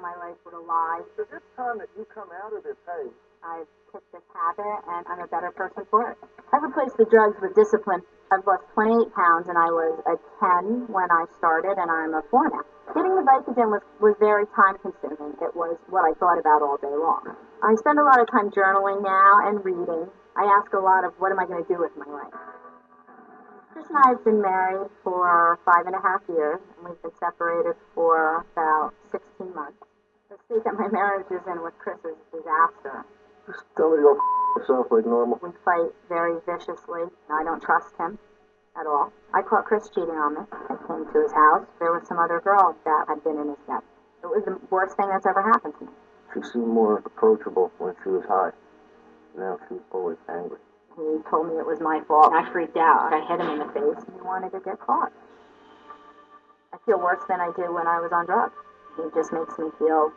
my life with a lie. So this time that you come out of this haze, I've kicked this habit, and I'm a better person for it. I've replaced the drugs with discipline. I've lost 28 pounds, and I was a 10 when I started, and I'm a 4 now. Getting the Vicodin was very time-consuming. It was what I thought about all day long. I spend a lot of time journaling now and reading. I ask a lot of, what am I going to do with my life? Chris and I have been married for 5.5 years, and we've been separated for about 16 months. The state that my marriage is in with Chris is a disaster. just tell me to go yourself like normal. We fight very viciously. I don't trust him at all. I caught Chris cheating on me. I came to his house. There was some other girl that had been in his bed. It was the worst thing that's ever happened to me. She seemed more approachable when she was high. Now she's always angry. He told me it was my fault. I freaked out. I hit him in the face, and he wanted to get caught. I feel worse than I did when I was on drugs. It just makes me feel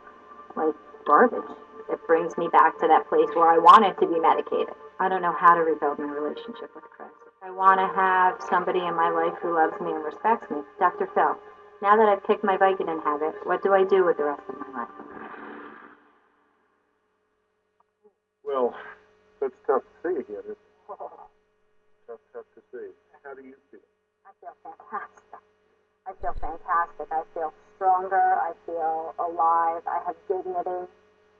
like garbage. It brings me back to that place where I wanted to be medicated. I don't know how to rebuild my relationship with Chris. I want to have somebody in my life who loves me and respects me. Dr. Phil, now that I've kicked my Vicodin habit, what do I do with the rest of my life? Well, that's tough to see again, isn't it? Tough to see. How do you feel? I feel fantastic. I feel fantastic. I feel stronger. I feel alive. I have dignity.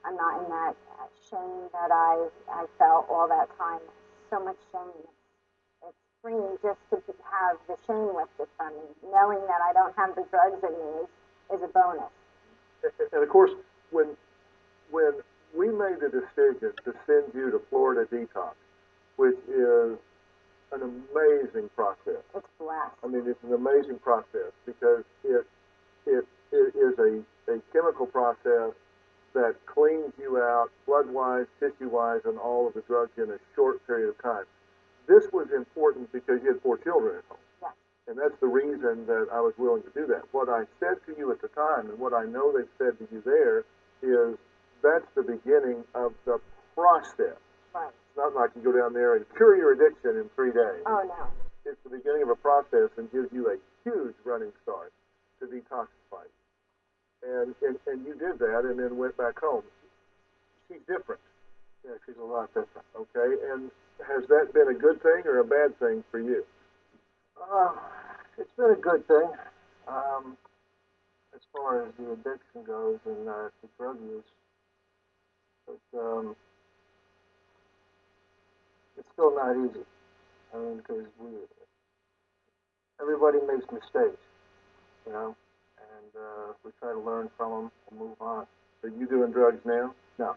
I'm not in that shame that I felt all that time. So much shame. It's freeing just to have the shame lifted from me. Knowing that I don't have the drugs in me is a bonus. And of course, when we made the decision to send you to Florida Detox, which is an amazing process. It's blessed. I mean, it's an amazing process because it is a chemical process that cleans you out blood-wise, tissue-wise, and all of the drugs in a short period of time. This was important because you had 4 children at home. Yes. And that's the reason that I was willing to do that. What I said to you at the time, and what I know they've said to you there, is that's the beginning of the process. Right. It's not like you go down there and cure your addiction in 3 days. Oh, no. It's the beginning of a process and gives you a huge running start to detoxify. And you did that and then went back home. She's different. Yeah, she's a lot different. Okay? And has that been a good thing or a bad thing for you? It's been a good thing. As far as the addiction goes and the drug use. But it's still not easy. I mean, because everybody makes mistakes, you know, and we try to learn from them and move on. Are you doing drugs now? No.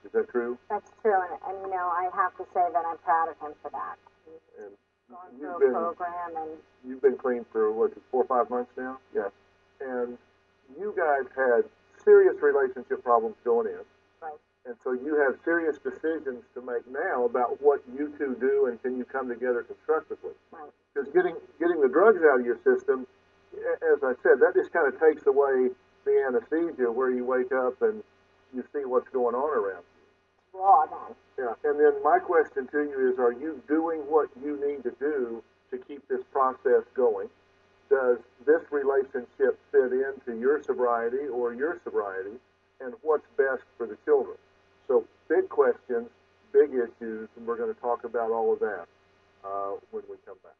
Is that true? That's true, and you know, I have to say that I'm proud of him for that. He's And gone you've through a been- program, and You've been clean for, what, 4 or 5 months now? Yes. And you guys had serious relationship problems going in. right, And so you have serious decisions to make now about what you two do and can you come together constructively. right. Because getting the drugs out of your system, as I said, that just kind of takes away the anesthesia where you wake up and you see what's going on around you. Raw then. Yeah, and then my question to you is, are you doing what you need to do to keep this process going? Does this relationship fit into your sobriety or your sobriety? And what's best for the children? So big questions, big issues, and we're going to talk about all of that when we come back.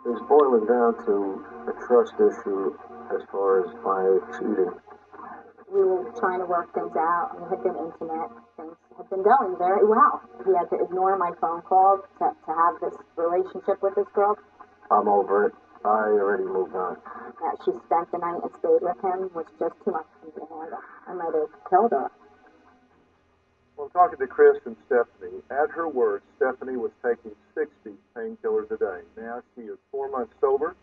It's boiling down to a trust issue as far as my cheating. We were trying to work things out. We had been intimate. Things had been going very well. He had to ignore my phone calls to have this relationship with this girl. I'm over it. I already moved on. That she spent the night and stayed with him was just too much for me to handle. I might have killed her. Well, I'm talking to Chris and Stephanie. At her words, Stephanie was taking 60 painkillers a day. Now she is 4 months sober.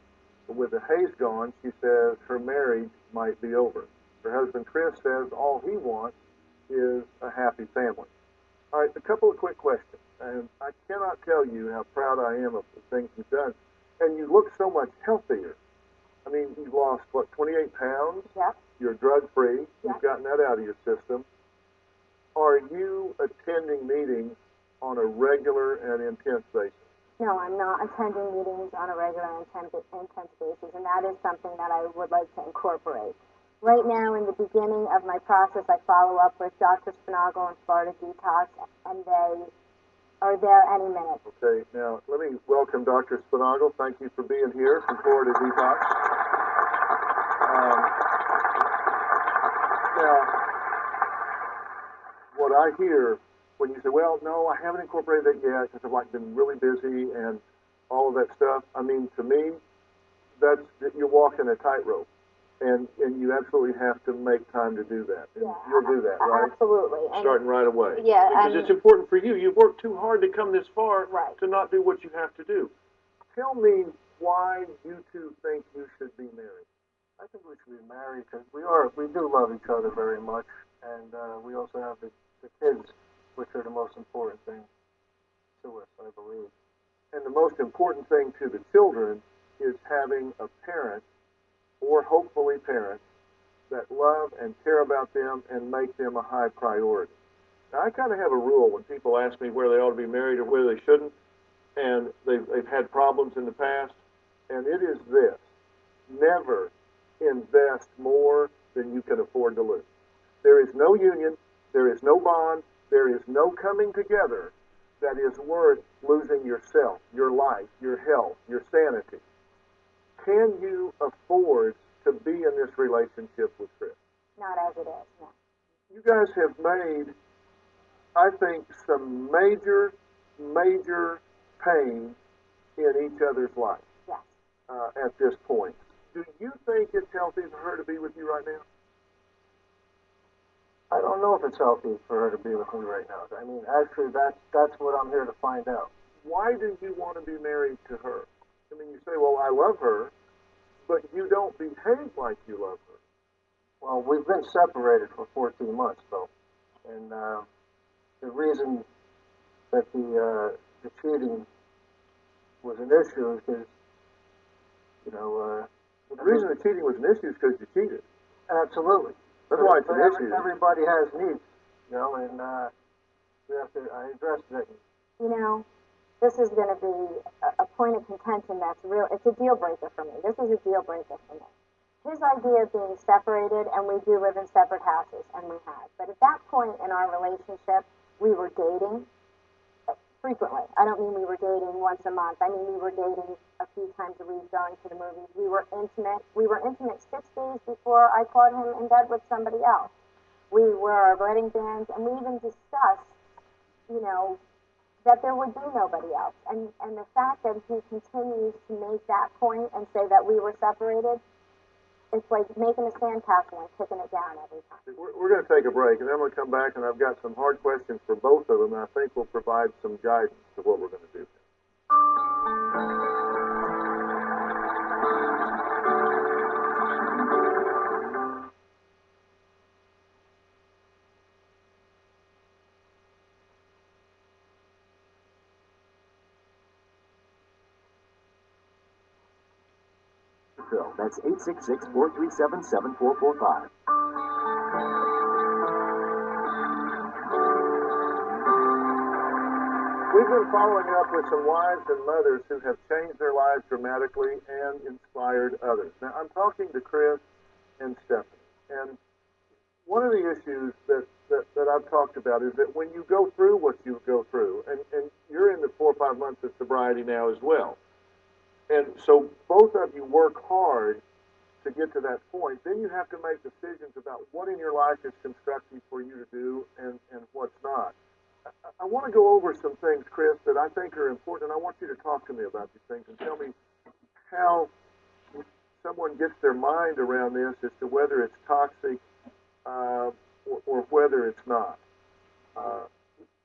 But with the haze gone, she says her marriage might be over. Her husband Chris says all he wants is a happy family. All right, a couple of quick questions, and I cannot tell you how proud I am of the things you've done. And you look so much healthier. I mean, you've lost, what, 28 pounds? Yep. You're drug-free. Yep. You've gotten that out of your system. Are you attending meetings on a regular and intense basis? No, I'm not attending meetings on a regular and intense basis, and that is something that I would like to incorporate. Right now, in the beginning of my process, I follow up with Dr. Spinagle and Florida Detox, and they are there any minute. Okay, now let me welcome Dr. Spinagle. Thank you for being here from Florida Detox. Now, what I hear when you say, well, no, I haven't incorporated that yet because I've like been really busy and all of that stuff. I mean, to me, you're walking a tightrope, and you absolutely have to make time to do that. And Yeah, you'll do that, right? Absolutely. Starting right away. Yeah, because it's important for you. You've worked too hard to come this far right. to not do what you have to do. Tell me why you two think you should be married. I think we should be married because we do love each other very much, and we also have the kids, which are the most important thing to us, I believe. And the most important thing to the children is having a parent, or hopefully parents, that love and care about them and make them a high priority. Now, I kind of have a rule when people ask me where they ought to be married or where they shouldn't, and they've had problems in the past, and it is this: never invest more than you can afford to lose. There is no union, there is no bond, there is no coming together that is worth losing yourself, your life, your health, your sanity. Can you afford to be in this relationship with Chris? Not as it is, no. You guys have made, I think, some major pain in each other's life. Yes. At this point. Do you think it's healthy for her to be with you right now? I don't know if it's healthy for her to be with me right now. I mean, actually, that's what I'm here to find out. Why do you want to be married to her? I mean, you say, well, I love her, but you don't behave like you love her. Well, we've been separated for 14 months, though. And the reason that the cheating was an issue is because, the reason the cheating was an issue is because you cheated. Absolutely. That's why it's an issue. Everybody has needs, and I addressed that. This is going to be a point of contention that's real. It's a deal breaker for me. This is a deal breaker for me. His idea of being separated, and we do live in separate houses, and we have. But at that point in our relationship, we were dating frequently. I don't mean we were dating once a month. I mean we were dating a few times a week, going to the movies. We were intimate. We were intimate 6 days before I caught him in bed with somebody else. We wore our wedding bands, and we even discussed, that there would be nobody else. And the fact that he continues to make that point and say that we were separated, it's like making a sandcastle and kicking it down every time. We're going to take a break, and then we'll come back, and I've got some hard questions for both of them, and I think we'll provide some guidance to what we're going to do. That's 866-437-7445. We've been following up with some wives and mothers who have changed their lives dramatically and inspired others. Now, I'm talking to Chris and Stephanie, and one of the issues that I've talked about is that when you go through what you go through, and you're in the 4 or 5 months of sobriety now as well, and so both of you work hard to get to that point, then you have to make decisions about what in your life is constructive for you to do and what's not. I want to go over some things, Chris, that I think are important, and I want you to talk to me about these things and tell me how someone gets their mind around this as to whether it's toxic or whether it's not.